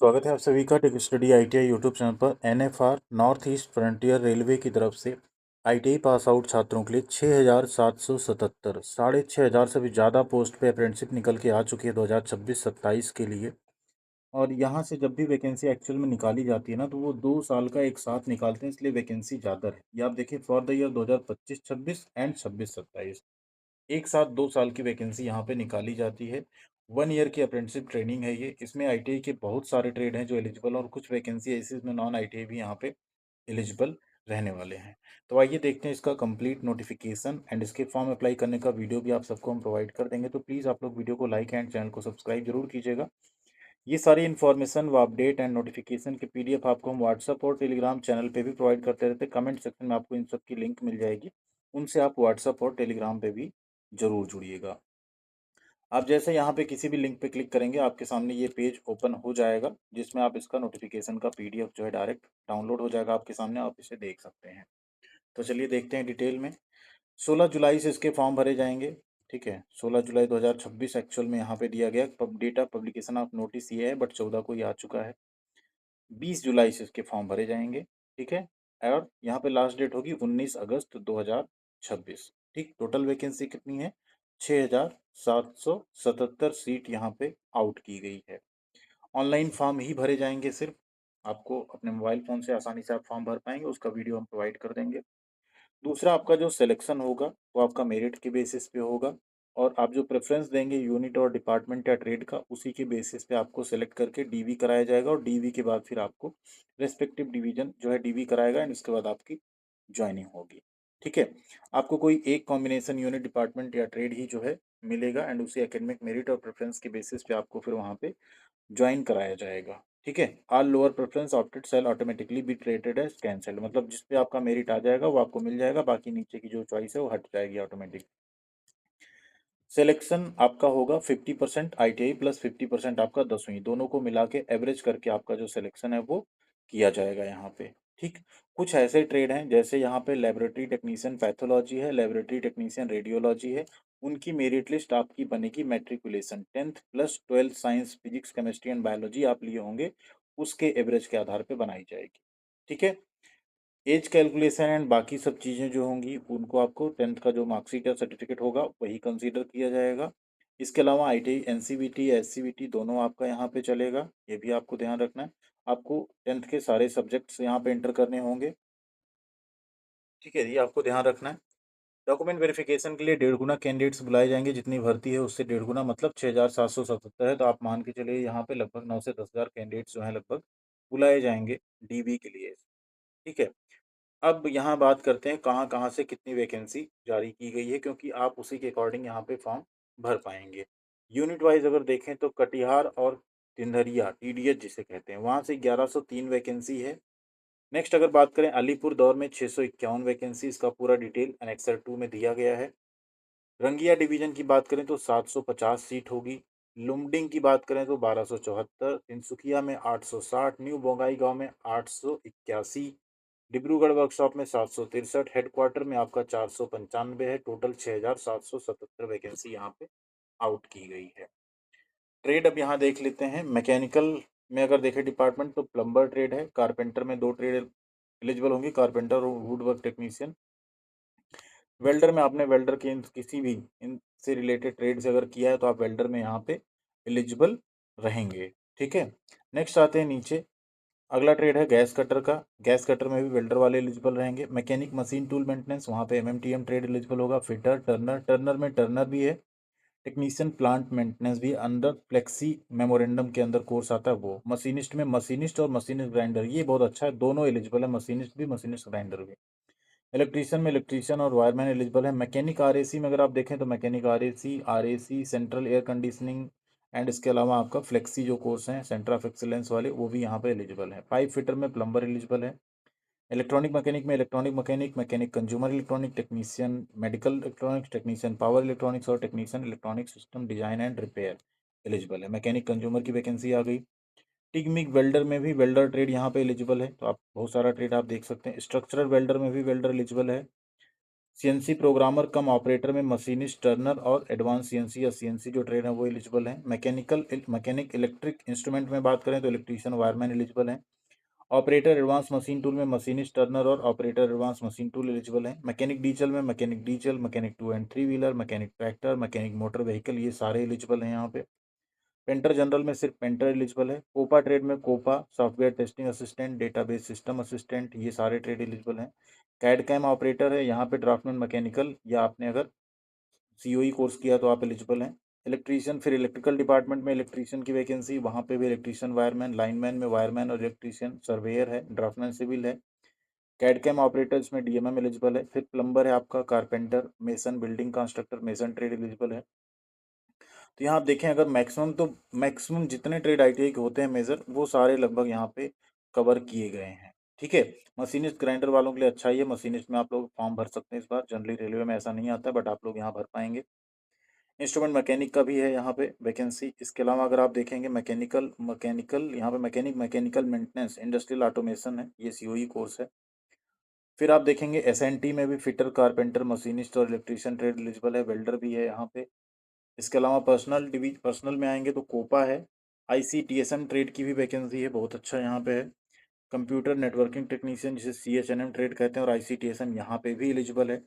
स्वागत है आप सभी का tech study ITI YouTube channel पर। NFR North East Frontier Railway की तरफ से आईटीआई पास आउट छात्रों के लिए 6,777 6,500 से भी ज़्यादा पोस्ट पे अप्रेंटिसशिप निकल के आ चुकी है 2026-27 के लिए। और यहाँ से जब भी वैकेंसी एक्चुअल में निकाली जाती है ना, तो वो 2 साल का एक साथ निकालते हैं, इसलिए वैकेंसी ज़्यादा है। ये आप देखिए फॉर द ईयर 2025-26 एंड 26-27 एक साथ 2 साल की वैकेंसी यहाँ पे निकाली जाती है। 1 ईयर की अप्रेंटिसशिप ट्रेनिंग है ये। इसमें आईटीआई के बहुत सारे ट्रेड हैं जो एलिजिबल हैं और कुछ वैकेंसी ऐसी इसमें नॉन आईटीआई भी यहाँ पे एलिजिबल रहने वाले हैं। तो आइए देखते हैं इसका कंप्लीट नोटिफिकेशन एंड इसके फॉर्म अप्लाई करने का वीडियो भी आप सबको हम प्रोवाइड कर देंगे। तो प्लीज़ आप लोग वीडियो को लाइक एंड चैनल को सब्सक्राइब जरूर कीजिएगा। ये सारी इन्फॉर्मेशन व अपडेट एंड नोटिफिकेशन की पीडीएफ आपको हम व्हाट्सअप और टेलीग्राम चैनल पे भी प्रोवाइड करते रहते हैं। कमेंट सेक्शन में आपको इन सब की लिंक मिल जाएगी, उनसे आप व्हाट्सअप और टेलीग्राम पे भी जरूर जुड़िएगा। आप जैसे यहाँ पे किसी भी लिंक पे क्लिक करेंगे, आपके सामने ये पेज ओपन हो जाएगा, जिसमें आप इसका नोटिफिकेशन का पीडीएफ जो है डायरेक्ट डाउनलोड हो जाएगा आपके सामने, आप इसे देख सकते हैं। तो चलिए देखते हैं डिटेल में। 16 जुलाई से इसके फॉर्म भरे जाएंगे। ठीक है, 16 जुलाई 2026 एक्चुअल में यहाँ पे दिया गया। Date of publication of notice ये है, बट 14 को ये आ चुका है। 20 जुलाई से इसके फॉर्म भरे जाएंगे। ठीक है, और यहाँ पे लास्ट डेट होगी 19 अगस्त 2026। ठीक, टोटल वैकेंसी कितनी है? 6,777 सीट यहाँ पे आउट की गई है। ऑनलाइन फॉर्म ही भरे जाएंगे सिर्फ। आपको अपने मोबाइल फ़ोन से आसानी से आप फॉर्म भर पाएंगे, उसका वीडियो हम प्रोवाइड कर देंगे। दूसरा, आपका जो सिलेक्शन होगा वो आपका मेरिट के बेसिस पे होगा, और आप जो प्रेफरेंस देंगे यूनिट और डिपार्टमेंट या ट्रेड का, उसी के बेसिस पे आपको सेलेक्ट करके डीवी कराया जाएगा, और डीवी के बाद फिर आपको रेस्पेक्टिव डिवीजन जो है डीवी कराएगा एंड इसके बाद आपकी ज्वाइनिंग होगी। ठीक है, आपको कोई एक कॉम्बिनेशन यूनिट डिपार्टमेंट या ट्रेड ही जो है मिलेगा, एंड उसी एकेडमिक मेरिट और प्रेफरेंस के बेसिस पे आपको फिर वहाँ पे ज्वाइन कराया जाएगा। ठीक है, all lower preference opted shall automatically be treated as cancelled, मतलब जिस पे आपका मेरिट आ जाएगा वो आपको मिल जाएगा, बाकी नीचे की जो चॉइस है वो हट जाएगी ऑटोमेटिक। सिलेक्शन आपका होगा 50% आईटीआई प्लस 50% आपका 10वीं, दोनों को मिला के एवरेज करके आपका जो सिलेक्शन है वो किया जाएगा यहाँ पे। ठीक, कुछ ऐसे ट्रेड हैं जैसे यहाँ पे लेबोरेटरी टेक्नीशियन पैथोलॉजी है, लेबोरेटरी टेक्नीशियन रेडियोलॉजी है। उनकी मेरिट लिस्ट आपकी बनेगी matriculation 10th plus 12th science physics chemistry and biology आप लिए होंगे, उसके एवरेज के आधार पे बनाई जाएगी। ठीक है, एज कैलकुलेशन एंड बाकी सब चीज़ें जो होंगी उनको आपको 10th का जो मार्कशीट या सर्टिफिकेट होगा वही कंसीडर किया जाएगा। इसके अलावा आईटीआई एनसीवीटी एससीवीटी दोनों आपका यहाँ पे चलेगा, ये भी आपको ध्यान रखना है। आपको 10th के सारे सब्जेक्ट्स यहाँ पे एंटर करने होंगे। ठीक है, ये आपको ध्यान रखना है। डॉक्यूमेंट वेरिफिकेशन के लिए 1.5 गुना कैंडिडेट्स बुलाए जाएंगे, जितनी भर्ती है उससे 1.5 गुना, मतलब 6,777 है, तो आप मान के चलिए यहाँ पे लगभग 9 से 10,000 कैंडिडेट्स जो हैं लगभग बुलाए जाएंगे डीबी के लिए। ठीक है, अब यहाँ बात करते हैं कहाँ कहाँ से कितनी वैकेंसी जारी की गई है, क्योंकि आप उसी के अकॉर्डिंग यहाँ पे फॉर्म भर पाएंगे। यूनिट वाइज अगर देखें तो कटिहार और तिंदरिया टीडीएच जिसे कहते हैं, वहाँ से 1103 वैकेंसी है। नेक्स्ट अगर बात करें अलीपुर दौर में 651 वैकेंसी, इसका पूरा डिटेल एनेक्सर 2 में दिया गया है। रंगिया डिवीजन की बात करें तो 750 सीट होगी। लुमडिंग की बात करें तो 1274, तिनसुकिया में 860, न्यू बोंगाईगांव में 881, डिब्रूगढ़ वर्कशॉप में 763, हेडक्वार्टर में आपका 495 है। टोटल 6,777 वैकेंसी यहाँ पे आउट की गई है। ट्रेड अब यहाँ देख लेते हैं। मैकेनिकल में अगर देखें डिपार्टमेंट तो प्लम्बर ट्रेड है, कारपेंटर में 2 ट्रेड एलिजिबल होंगी, कारपेंटर और वुड वर्क टेक्नीशियन। वेल्डर में आपने वेल्डर के किसी भी इनसे रिलेटेड ट्रेड से अगर किया है तो आप वेल्डर में यहाँ पे एलिजिबल रहेंगे। ठीक है, नेक्स्ट आते हैं नीचे। अगला ट्रेड है गैस कटर का। गैस कटर में भी वेल्डर वाले एलिजिबल रहेंगे। मैकेनिक मशीन टूल मेंटेनेंस, वहाँ पे एमएमटीएम ट्रेड एलिजिबल होगा। फिटर, टर्नर, टर्नर में टर्नर भी है। टेक्नीशियन प्लांट मेंटेनेंस भी अंडर फ्लेक्सी मेमोरेंडम के अंदर कोर्स आता है वो। मशीनिस्ट में मशीनिस्ट और मशीनिस्ट ग्राइंडर, ये बहुत अच्छा है, दोनों एलिजिबल है, मशीनिस्ट भी मशीनिस्ट ग्राइंडर भी। इलेक्ट्रीशियन में इलेक्ट्रीशियन और वायरमैन एलिजिबल है। मैकेनिक आरएसी में अगर आप देखें तो mechanic RAC central air conditioning and इसके अलावा आपका फ्लेक्सी जो कोर्स हैं सेंटर ऑफ एक्सीलेंस वाले, वो भी यहाँ पे एलिजिबल है। पाइप फिटर में प्लम्बर एलिजिबल है। इलेक्ट्रॉनिक मैकेनिक में electronic mechanic, mechanic consumer electronic, technician medical electronics, technician power electronics और technician electronic system design and repair eligible है। मैकेनिक कंज्यूमर की वैकेंसी आ गई। टिग वेल्डर में भी वेल्डर ट्रेड यहाँ पे एलिजिबल है, तो आप बहुत सारा ट्रेड आप देख सकते हैं। स्ट्रक्चरल वेल्डर में भी वेल्डर एलिजिबल है। सीएनसी प्रोग्रामर कम ऑपरेटर में मशीनिस्ट, टर्नर और एडवांस सीएनसी या सीएनसी जो ट्रेड है वो एलिजिबल हैं। मैकेनिक इलेक्ट्रिक इंस्ट्रूमेंट में बात करें तो इलेक्ट्रीशियन, वायरमैन एलिजिबल हैं। ऑपरेटर एडवांस मशीन टूल में मशीनिस्ट, टर्नर और operator advance machine tool eligible हैं। मैकेनिक डीजल में mechanic diesel, mechanic 2 and 3 wheeler, mechanic tractor, mechanic motor vehicle, ये सारे एलिजिबल हैं यहाँ पे। पेंटर जनरल में सिर्फ पेंटर एलिजिबल है। कोपा ट्रेड में COPA, software testing assistant, database system assistant, ये सारे ट्रेड एलिजिबल हैं। कैड कैम ऑपरेटर है यहाँ पे ड्राफ्टमैन मैकेनिकल, या आपने अगर सीओई कोर्स किया तो आप एलिजिबल हैं। इलेक्ट्रीशियन, फिर इलेक्ट्रिकल डिपार्टमेंट में इलेक्ट्रीशियन की वैकेंसी, वहाँ पे भी इलेक्ट्रीशियन, वायरमैन, लाइनमैन में वायरमैन और इलेक्ट्रीशियन, सर्वेयर है, ड्राफ्टमैन सिविल है। कैड कैम ऑपरेटर्स में डीएमएम एलिजिबल है। फिर प्लम्बर है आपका, carpenter, mason, building constructor, mason trade eligible है। तो यहाँ आप देखें, अगर मैक्सिमम जितने ट्रेड आईटीआई के होते हैं मेजर, वो सारे लगभग यहाँ पे कवर किए गए हैं। ठीक है। मशीनिस्ट ग्राइंडर वालों के लिए अच्छा ही है, मशीनिस्ट में आप लोग फॉर्म भर सकते हैं इस बार। जनरली रेलवे में ऐसा नहीं आता, बट आप लोग यहाँ भर पाएंगे। इंस्ट्रूमेंट मैकेनिक का भी है यहाँ पे वैकेंसी। इसके अलावा अगर आप देखेंगे मैकेनिकल मैकेनिकल यहाँ पे मैकेनिकल मेंटेनेंस, इंडस्ट्रियल ऑटोमेशन है, ये सीओई कोर्स है। फिर आप देखेंगे एसएनटी में भी फिटर, कारपेंटर, मशीनिस्ट और इलेक्ट्रीशियन ट्रेड एलिजिबल है, वेल्डर भी है यहाँ पे। इसके अलावा पर्सनल में आएंगे तो कोपा है। आईसीटीएसएम ट्रेड की भी वैकेंसी है, बहुत अच्छा यहाँ पे है। कंप्यूटर नेटवर्किंग टेक्नीशियन, जिसे सीएचएनएम ट्रेड कहते हैं, और आईसीटीएसएम यहाँ पे भी एलिजिबल है।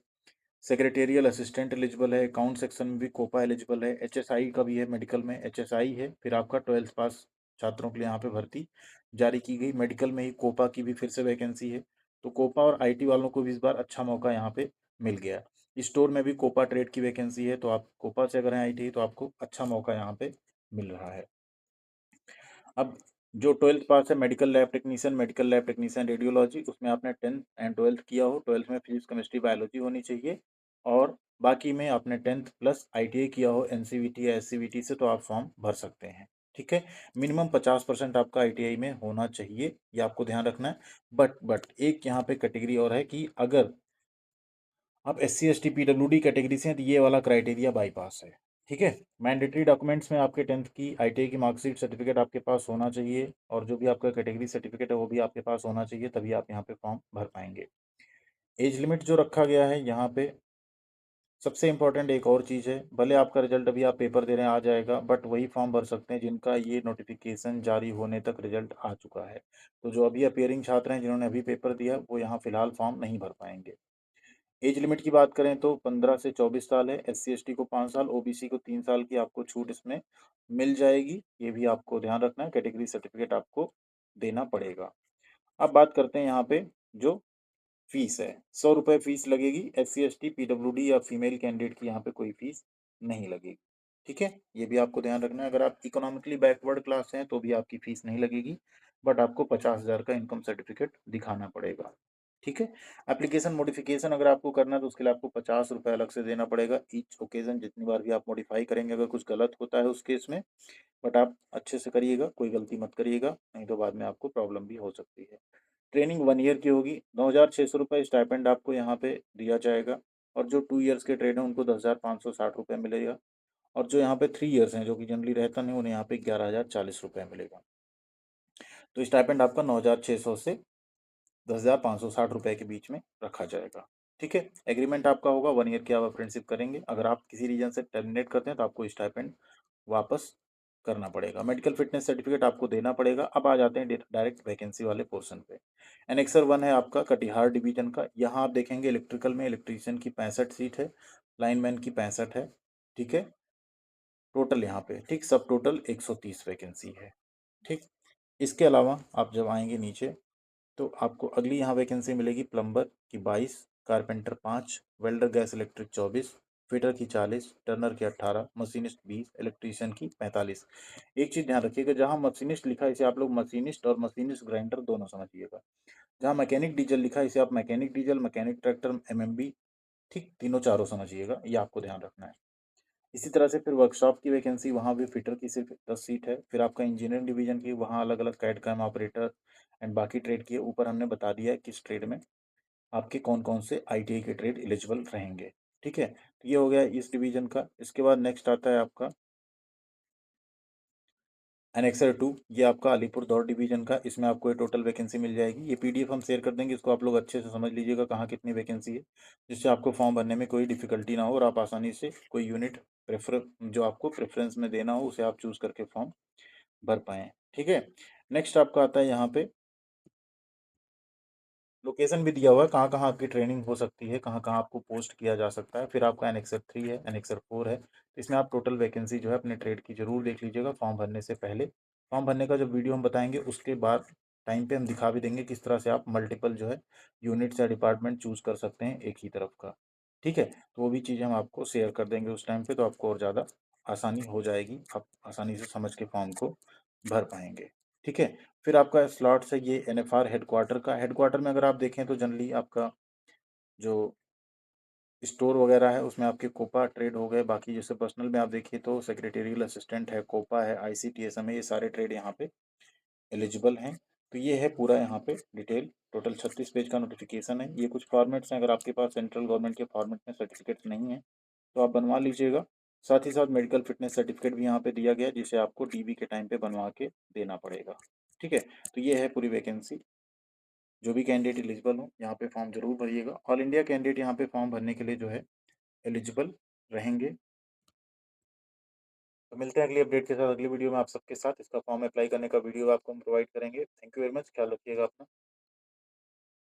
सेक्रेटेरियल असिस्टेंट एलिजिबल है। अकाउंट सेक्शन में भी कोपा एलिजिबल है। एचएसआई का भी है, मेडिकल में एचएसआई है। फिर आपका 12th पास छात्रों के लिए यहाँ पे भर्ती जारी की गई। मेडिकल में ही कोपा की भी फिर से वैकेंसी है। तो कोपा और आईटी वालों को भी इस बार अच्छा मौका यहाँ पे मिल गया। स्टोर में भी कोपा ट्रेड की वैकेंसी है, तो आप कोपा से अगर हैं आईटी तो आपको अच्छा मौका यहाँ पे मिल रहा है। अब जो 12th पास है, मेडिकल लैब टेक्नीशियन रेडियोलॉजी, उसमें आपने 10th एंड 12th किया हो। 12th में फिजिक्स, केमिस्ट्री, बायोलॉजी होनी चाहिए। और बाकी में आपने 10th प्लस आईटीआई किया हो एनसीवीटी या एससीवीटी से, तो आप फॉर्म भर सकते हैं। ठीक है। मिनिमम 50% आपका आईटीआई में होना चाहिए, ये आपको ध्यान रखना है। बट एक यहाँ पे कैटेगरी और है कि अगर आप SC ST PWD कैटेगरी से हैं तो ये वाला क्राइटेरिया बाईपास है। ठीक है। मैंडेटरी डॉक्यूमेंट्स में आपके 10th की आईटीआई की मार्कशीट, सर्टिफिकेट आपके पास होना चाहिए, और जो भी आपका कैटेगरी सर्टिफिकेट है वो भी आपके पास होना चाहिए, तभी आप यहाँ पे फॉर्म भर पाएंगे। एज लिमिट जो रखा गया है यहाँ पे, सबसे इंपॉर्टेंट एक और चीज़ है, भले आपका रिजल्ट अभी आप पेपर दे रहे हैं आ जाएगा, बट वही फॉर्म भर सकते हैं जिनका ये नोटिफिकेशन जारी होने तक रिजल्ट आ चुका है। तो जो अभी अपियरिंग छात्र हैं जिन्होंने अभी पेपर दिया, वो यहाँ फिलहाल फॉर्म नहीं भर पाएंगे। एज लिमिट की बात करें तो 15 से 24 साल है। SC ST को 5 साल, OBC को 3 साल की आपको छूट इसमें मिल जाएगी, ये भी आपको ध्यान रखना है। कैटेगरी सर्टिफिकेट आपको देना पड़ेगा। अब बात करते हैं यहाँ पे जो फीस है, 100 रुपये फीस लगेगी। SC ST PWD या फीमेल कैंडिडेट की यहाँ पे कोई फीस नहीं लगेगी। ठीक है, ये भी आपको ध्यान रखना है। अगर आप इकोनॉमिकली बैकवर्ड क्लास हैं तो भी आपकी फीस नहीं लगेगी, बट आपको 50,000 का इनकम सर्टिफिकेट दिखाना पड़ेगा। ठीक है। एप्लीकेशन मॉडिफिकेशन अगर आपको करना है तो उसके लिए आपको 50 रुपये अलग से देना पड़ेगा ईच ओकेजन, जितनी बार भी आप मॉडिफाई करेंगे। अगर कुछ गलत होता है उस केस में, बट आप अच्छे से करिएगा, कोई गलती मत करिएगा, नहीं तो बाद में आपको प्रॉब्लम भी हो सकती है। ट्रेनिंग 1 ईयर की होगी। 9,600 रुपये स्टाइपेंड आपको यहाँ पे दिया जाएगा। और जो 2 ईयर्स के ट्रेड हैं उनको 10,560 रुपये मिलेगा। और जो यहाँ पे 3 ईयर्स हैं, जो कि जनरली रहता नहीं, उन्हें यहाँ पे 11,040 रुपये मिलेगा। तो स्टाइपेंड आपका 9,600 से 10,560 रुपये के बीच में रखा जाएगा। ठीक है। एग्रीमेंट आपका होगा 1 ईयर की, आप अप्रेंटिसशिप करेंगे। अगर आप किसी रीजन से टर्मिनेट करते हैं तो आपको स्टाइपेंड वापस करना पड़ेगा। मेडिकल फिटनेस सर्टिफिकेट आपको देना पड़ेगा। अब आ जाते हैं डायरेक्ट वैकेंसी वाले पोर्शन पे। एनेक्सर 1 है आपका कटिहार डिवीजन का। यहाँ आप देखेंगे इलेक्ट्रिकल में इलेक्ट्रीशियन की 65 सीट है, लाइनमैन की 65 है। ठीक है। टोटल यहाँ पे, ठीक, सब टोटल 130 वैकेंसी है। ठीक। इसके अलावा आप जब आएंगे नीचे तो आपको अगली यहाँ वैकेंसी मिलेगी प्लम्बर की 22, carpenter 5, welder gas electric 24, fitter की 40, टर्नर की 18, मशीनिस्ट 20, इलेक्ट्रीशियन की 45। एक चीज़ ध्यान रखिएगा, जहाँ मशीनिस्ट लिखा है इसे आप लोग मशीनिस्ट और मशीनिस्ट ग्राइंडर दोनों समझिएगा। जहाँ मैकेनिक डीजल लिखा है इसे आप mechanic diesel, mechanic tractor, MMB, ठीक, तीनों चारों समझिएगा, ये आपको ध्यान रखना है। इसी तरह से फिर वर्कशॉप की वैकेंसी, वहाँ भी फिटर की सिर्फ 10 सीट है। फिर आपका इंजीनियरिंग डिवीजन की, वहाँ अलग अलग कैड कैम ऑपरेटर एंड बाकी ट्रेड की ऊपर हमने बता दिया है किस ट्रेड में आपके कौन कौन से ITI के ट्रेड एलिजिबल रहेंगे। ठीक है। तो ये हो गया इस डिवीजन का। इसके बाद नेक्स्ट आता है आपका एनेक्सर 2 ये आपका अलीपुरदौर डिवीजन का, इसमें आपको ये टोटल वैकेंसी मिल जाएगी। ये पीडीएफ हम शेयर कर देंगे, इसको आप लोग अच्छे से समझ लीजिएगा कहाँ कितनी वैकेंसी है, जिससे आपको फॉर्म भरने में कोई डिफिकल्टी ना हो और आप आसानी से कोई यूनिट प्रेफर जो आपको प्रेफरेंस में देना हो उसे आप चूज करके फॉर्म भर पाएँ। ठीक है? नेक्स्ट आपका आता है यहाँ पे लोकेशन भी दिया हुआ है, कहाँ-कहाँ आपकी ट्रेनिंग हो सकती है, कहाँ-कहाँ आपको पोस्ट किया जा सकता है। फिर आपका एनेक्सर 3 है, एनेक्सर 4 है। इसमें आप टोटल वैकेंसी जो है अपने ट्रेड की ज़रूर देख लीजिएगा फॉर्म भरने से पहले। फॉर्म भरने का जब वीडियो हम बताएँगे उसके बाद टाइम पे हम दिखा भी देंगे किस तरह से आप मल्टीपल जो है यूनिट्स या डिपार्टमेंट चूज़ कर सकते हैं एक ही तरफ का। ठीक है? तो वो भी चीज़ें हम आपको शेयर कर देंगे उस टाइम पे, तो आपको और ज़्यादा आसानी हो जाएगी। आप आसानी से समझ के फॉर्म को भर पाएँगे। ठीक है? फिर आपका स्लॉट्स है ये एनएफआर हेडक्वार्टर का। हेडक्वार्टर में अगर आप देखें तो जनरली आपका जो स्टोर वगैरह है उसमें आपके कोपा ट्रेड हो गए, बाकी जैसे पर्सनल में आप देखिए तो सेक्रेटेरियल असिस्टेंट है, कोपा है, आईसीटीएसएम है, ये सारे ट्रेड यहाँ पे एलिजिबल हैं। तो ये है पूरा यहाँ पे डिटेल, टोटल 36 पेज का नोटिफिकेशन है। ये कुछ फॉर्मेट्स हैं, अगर आपके पास सेंट्रल गवर्नमेंट के फॉर्मेट में सर्टिफिकेट्स नहीं है तो आप बनवा लीजिएगा। साथ ही साथ मेडिकल फिटनेस सर्टिफिकेट भी यहाँ पे दिया गया है, जिसे आपको डीबी के टाइम पे बनवा के देना पड़ेगा। ठीक है? तो ये है पूरी वैकेंसी। जो भी कैंडिडेट एलिजिबल हो यहाँ पे फॉर्म जरूर भरिएगा। ऑल इंडिया कैंडिडेट यहाँ पे फॉर्म भरने के लिए जो है एलिजिबल रहेंगे। तो मिलते हैं अगली अपडेट के साथ अगली वीडियो में आप सबके साथ। इसका फॉर्म अप्लाई करने का वीडियो आपको हम प्रोवाइड करेंगे। थैंक यू वेरी मच, ख्याल रखिएगा अपना।